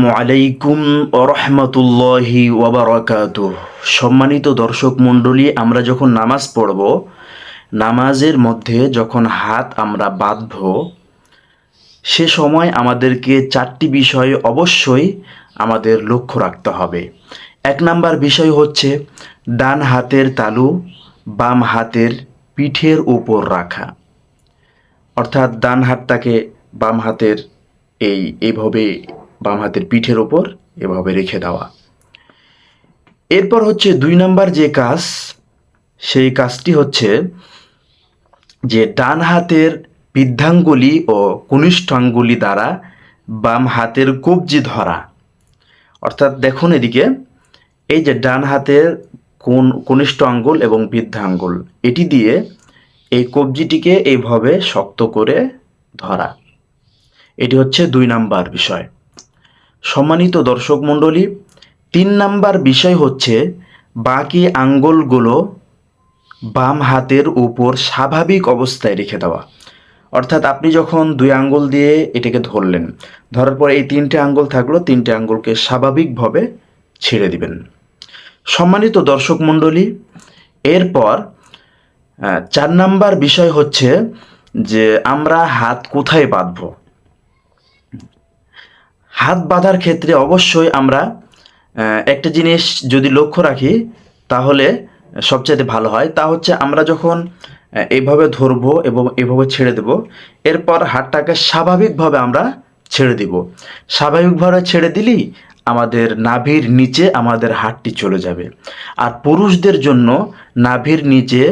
আসসালামু আলাইকুম ওরহমতুল্লাহি ওয়াবারাকাতুহ। সম্মানিত দর্শক মণ্ডলী, আমরা যখন নামাজ পড়ব, নামাজের মধ্যে যখন হাত আমরা বাঁধব, সে সময় আমাদেরকে চারটি বিষয় অবশ্যই আমাদের লক্ষ্য রাখতে হবে। এক নাম্বার বিষয় হচ্ছে ডান হাতের তালু বাম হাতের পিঠের উপর রাখা, অর্থাৎ ডান হাতটাকে বাম হাতের এইভাবে বাম হাতের পিঠের ওপর এভাবে রেখে দেওয়া। এরপর হচ্ছে দুই নাম্বার যে কাজ, সেই কাজটি হচ্ছে যে ডান হাতের বৃদ্ধাঙ্গুলি ও কনিষ্ঠ আঙ্গুলি দ্বারা বাম হাতের কবজি ধরা। অর্থাৎ দেখুন এদিকে, এই যে ডান হাতের কনিষ্ঠ আঙ্গুল এবং বৃদ্ধাঙ্গুল, এটি দিয়ে এই কবজিটিকে এইভাবে শক্ত করে ধরা। এটি হচ্ছে দুই নাম্বার বিষয়। সম্মানিত দর্শক মণ্ডলী, তিন নাম্বার বিষয় হচ্ছে বাকি আঙ্গুলগুলো বাম হাতের উপর স্বাভাবিক অবস্থায় রেখে দেওয়া। অর্থাৎ আপনি যখন দুই আঙ্গুল দিয়ে এটাকে ধরলেন, ধরার পর এই তিনটে আঙ্গুল থাকলো, তিনটে আঙ্গুলকে স্বাভাবিকভাবে ছেড়ে দিবেন। সম্মানিত দর্শক মণ্ডলী, এরপর চার নাম্বার বিষয় হচ্ছে যে আমরা হাত কোথায় বাঁধব। হাত বাঁধার ক্ষেত্রে অবশ্যই আমরা একটা জিনিস যদি লক্ষ্য রাখি তাহলে সবচাইতে ভালো হয়, তা হচ্ছে আমরা যখন এইভাবে ধরবো এবং এভাবে ছেড়ে দেব, এরপর হাতটাকে স্বাভাবিকভাবে আমরা ছেড়ে দিব। স্বাভাবিকভাবে ছেড়ে দিলেই আমাদের নাভির নিচে আমাদের হাতটি চলে যাবে। আর পুরুষদের জন্য নাভির নিচে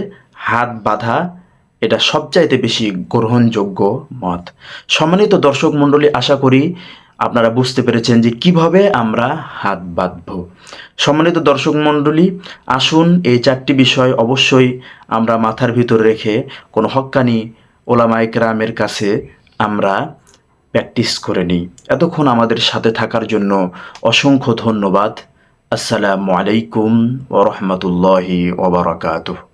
হাত বাঁধা এটা সবচাইতে বেশি গ্রহণযোগ্য মত। সম্মানিত দর্শক মণ্ডলী, আশা করি আপনারা বুঝতে পেরেছেন যে কিভাবে আমরা হাত বাঁধব। সম্মানিত দর্শক মণ্ডলী, আসুন এই চারটি বিষয় অবশ্যই আমরা মাথার ভিতর রেখে কোনো হক্কানি ওলামায়ে কেরামের কাছে আমরা প্র্যাকটিস করে নিই। এতক্ষণ আমাদের সাথে থাকার জন্য অসংখ্য ধন্যবাদ। আসসালামু আলাইকুম ওয়া রাহমাতুল্লাহি ওয়া বারাকাতুহু।